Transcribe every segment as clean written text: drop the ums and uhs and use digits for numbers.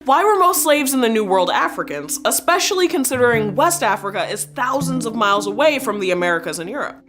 Why were most slaves in the New World Africans, especially considering West Africa is thousands of miles away from the Americas and Europe?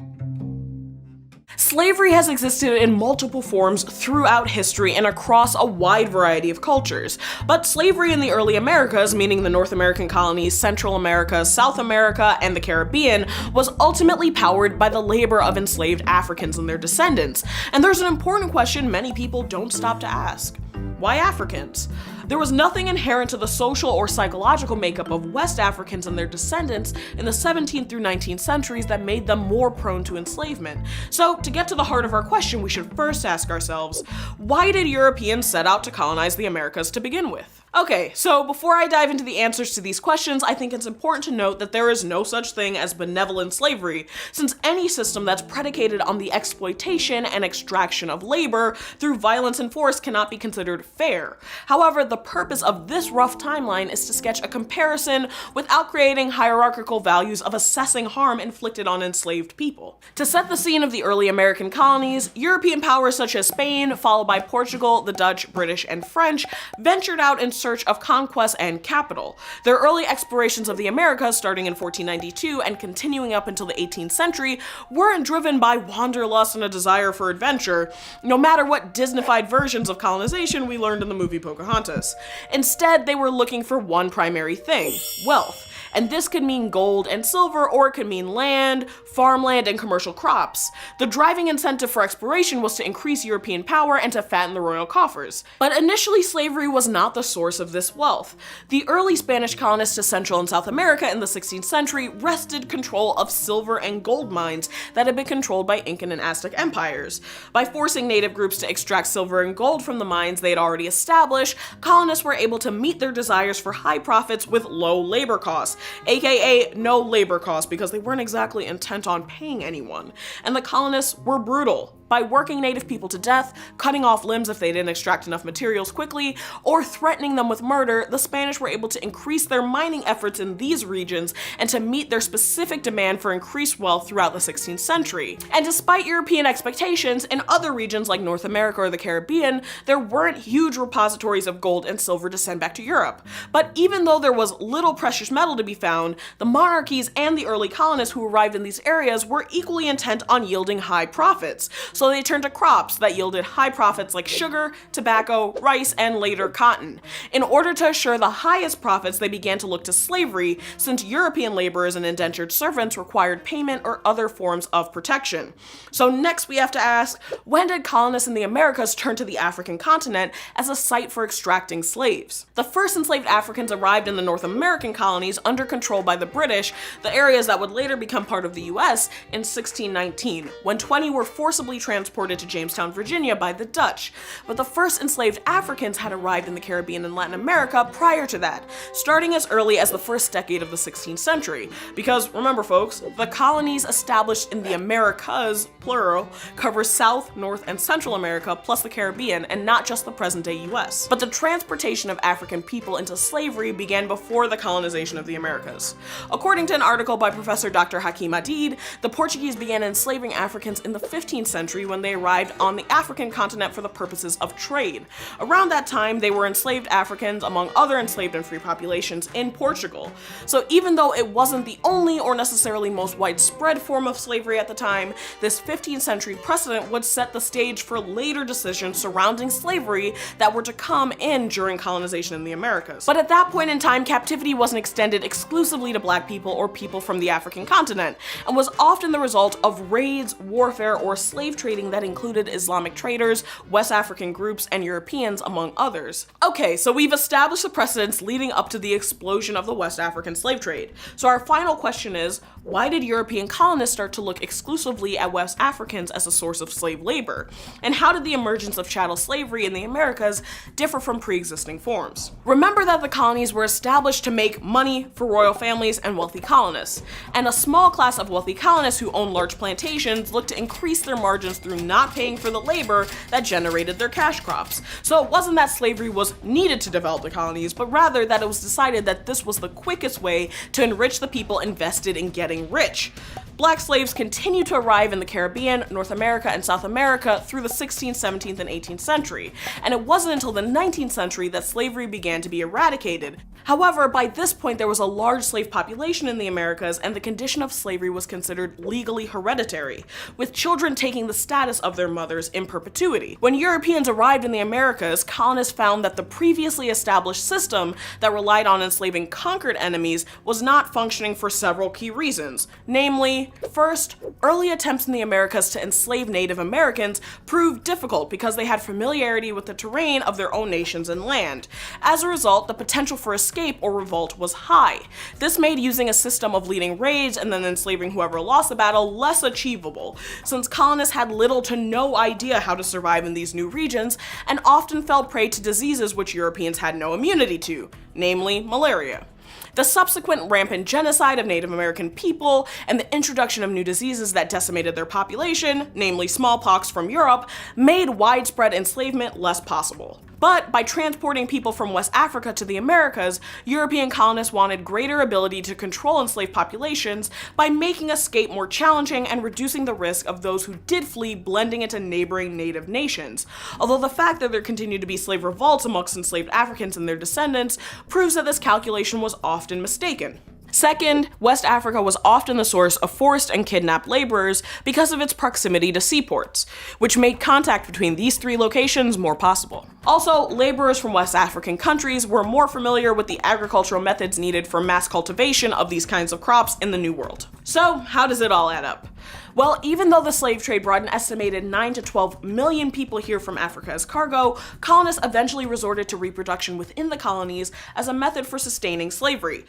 Slavery has existed in multiple forms throughout history and across a wide variety of cultures, but slavery in the early Americas, meaning the North American colonies, Central America, South America, and the Caribbean, was ultimately powered by the labor of enslaved Africans and their descendants. And there's an important question many people don't stop to ask. Why Africans? There was nothing inherent to the social or psychological makeup of West Africans and their descendants in the 17th through 19th centuries that made them more prone to enslavement. So, to get to the heart of our question, we should first ask ourselves, why did Europeans set out to colonize the Americas to begin with? Okay, so before I dive into the answers to these questions, I think it's important to note that there is no such thing as benevolent slavery, since any system that's predicated on the exploitation and extraction of labor through violence and force cannot be considered fair. However, the purpose of this rough timeline is to sketch a comparison without creating hierarchical values of assessing harm inflicted on enslaved people. To set the scene of the early American colonies, European powers such as Spain, followed by Portugal, the Dutch, British, and French, ventured out in search of conquest and capital. Their early explorations of the Americas, starting in 1492 and continuing up until the 18th century, weren't driven by wanderlust and a desire for adventure, no matter what Disneyfied versions of colonization we learned in the movie Pocahontas. Instead, they were looking for one primary thing: wealth. And this could mean gold and silver, or it could mean land, farmland, and commercial crops. The driving incentive for exploration was to increase European power and to fatten the royal coffers. But initially, slavery was not the source of this wealth. The early Spanish colonists to Central and South America in the 16th century wrested control of silver and gold mines that had been controlled by Incan and Aztec empires. By forcing native groups to extract silver and gold from the mines they had already established, colonists were able to meet their desires for high profits with low labor costs, aka no labor costs, because they weren't exactly intent on paying anyone. And the colonists were brutal. By working native people to death, cutting off limbs if they didn't extract enough materials quickly, or threatening them with murder, the Spanish were able to increase their mining efforts in these regions and to meet their specific demand for increased wealth throughout the 16th century. And despite European expectations, in other regions like North America or the Caribbean, there weren't huge repositories of gold and silver to send back to Europe. But even though there was little precious metal to be found, the monarchies and the early colonists who arrived in these areas were equally intent on yielding high profits. So they turned to crops that yielded high profits like sugar, tobacco, rice, and later cotton. In order to assure the highest profits, they began to look to slavery, since European laborers and indentured servants required payment or other forms of protection. So next we have to ask, when did colonists in the Americas turn to the African continent as a site for extracting slaves? The first enslaved Africans arrived in the North American colonies under control by the British, the areas that would later become part of the US, in 1619, when 20 were forcibly transported to Jamestown, Virginia by the Dutch. But the first enslaved Africans had arrived in the Caribbean and Latin America prior to that, starting as early as the first decade of the 16th century. Because remember folks, the colonies established in the Americas, plural, cover South, North, and Central America plus the Caribbean, and not just the present-day US. But the transportation of African people into slavery began before the colonization of the Americas. According to an article by Professor Dr. Hakim Adid, the Portuguese began enslaving Africans in the 15th century when they arrived on the African continent for the purposes of trade. Around that time, they were enslaved Africans among other enslaved and free populations in Portugal. So even though it wasn't the only or necessarily most widespread form of slavery at the time, this 15th century precedent would set the stage for later decisions surrounding slavery that were to come in during colonization in the Americas. But at that point in time, captivity wasn't extended exclusively to Black people or people from the African continent, and was often the result of raids, warfare, or slave trading that included Islamic traders, West African groups, and Europeans, among others. Okay, so we've established the precedents leading up to the explosion of the West African slave trade. So our final question is, why did European colonists start to look exclusively at West Africans as a source of slave labor? And how did the emergence of chattel slavery in the Americas differ from pre-existing forms? Remember that the colonies were established to make money for royal families and wealthy colonists, and a small class of wealthy colonists who owned large plantations looked to increase their margins through not paying for the labor that generated their cash crops. So it wasn't that slavery was needed to develop the colonies, but rather that it was decided that this was the quickest way to enrich the people invested in getting rich. Black slaves continued to arrive in the Caribbean, North America, and South America through the 16th, 17th, and 18th century, and it wasn't until the 19th century that slavery began to be eradicated. However, by this point there was a large slave population in the Americas, and the condition of slavery was considered legally hereditary, with children taking the status of their mothers in perpetuity. When Europeans arrived in the Americas, colonists found that the previously established system that relied on enslaving conquered enemies was not functioning for several key reasons. Namely, first, early attempts in the Americas to enslave Native Americans proved difficult because they had familiarity with the terrain of their own nations and land. As a result, the potential for escape or revolt was high. This made using a system of leading raids and then enslaving whoever lost the battle less achievable, since colonists had little to no idea how to survive in these new regions and often fell prey to diseases which Europeans had no immunity to, namely malaria. The subsequent rampant genocide of Native American people and the introduction of new diseases that decimated their population, namely smallpox from Europe, made widespread enslavement less possible. But by transporting people from West Africa to the Americas, European colonists wanted greater ability to control enslaved populations by making escape more challenging and reducing the risk of those who did flee blending into neighboring native nations. Although the fact that there continued to be slave revolts amongst enslaved Africans and their descendants proves that this calculation was often mistaken. Second, West Africa was often the source of forced and kidnapped laborers because of its proximity to seaports, which made contact between these three locations more possible. Also, laborers from West African countries were more familiar with the agricultural methods needed for mass cultivation of these kinds of crops in the New World. So, how does it all add up? Well, even though the slave trade brought an estimated 9 to 12 million people here from Africa as cargo, colonists eventually resorted to reproduction within the colonies as a method for sustaining slavery.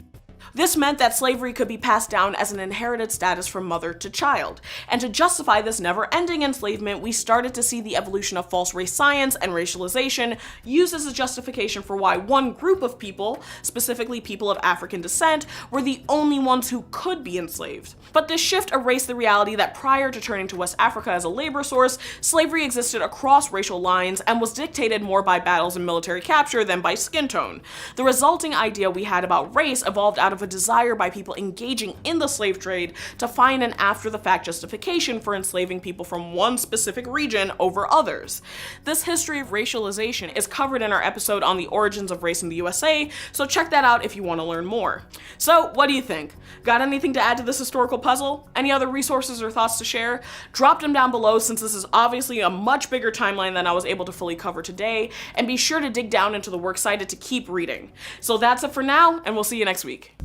This meant that slavery could be passed down as an inherited status from mother to child. And to justify this never-ending enslavement, we started to see the evolution of false race science and racialization used as a justification for why one group of people, specifically people of African descent, were the only ones who could be enslaved. But this shift erased the reality that prior to turning to West Africa as a labor source, slavery existed across racial lines and was dictated more by battles and military capture than by skin tone. The resulting idea we had about race evolved out of a desire by people engaging in the slave trade to find an after-the-fact justification for enslaving people from one specific region over others. This history of racialization is covered in our episode on the origins of race in the USA, so check that out if you want to learn more. So, what do you think? Got anything to add to this historical puzzle? Any other resources or thoughts to share? Drop them down below, since this is obviously a much bigger timeline than I was able to fully cover today, and be sure to dig down into the works cited to keep reading. So that's it for now, and we'll see you next week.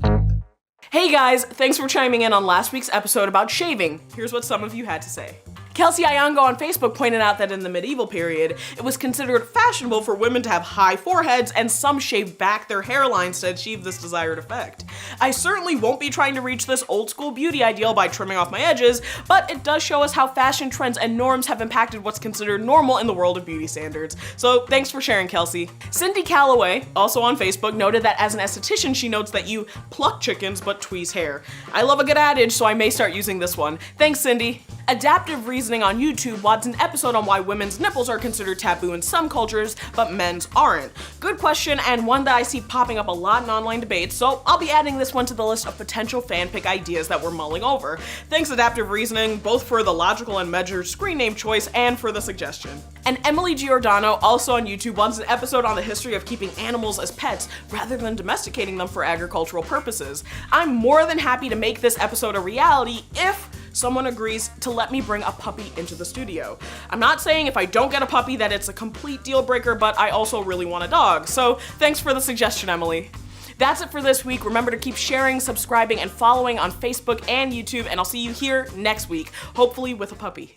Hey guys, thanks for chiming in on last week's episode about shaving. Here's what some of you had to say. Kelsey Ayongo on Facebook pointed out that in the medieval period, it was considered fashionable for women to have high foreheads, and some shaved back their hairlines to achieve this desired effect. I certainly won't be trying to reach this old school beauty ideal by trimming off my edges, but it does show us how fashion trends and norms have impacted what's considered normal in the world of beauty standards. So thanks for sharing, Kelsey. Cindy Calloway, also on Facebook, noted that as an esthetician, she notes that you pluck chickens but tweeze hair. I love a good adage, so I may start using this one. Thanks, Cindy. Adaptive Reasoning on YouTube wants an episode on why women's nipples are considered taboo in some cultures, but men's aren't. Good question, and one that I see popping up a lot in online debates, so I'll be adding this one to the list of potential fanfic ideas that we're mulling over. Thanks, Adaptive Reasoning, both for the logical and measured screen name choice and for the suggestion. And Emily Giordano, also on YouTube, wants an episode on the history of keeping animals as pets rather than domesticating them for agricultural purposes. I'm more than happy to make this episode a reality if someone agrees to let me bring a puppy into the studio. I'm not saying if I don't get a puppy that it's a complete deal breaker, but I also really want a dog. So thanks for the suggestion, Emily. That's it for this week. Remember to keep sharing, subscribing, and following on Facebook and YouTube, and I'll see you here next week, hopefully with a puppy.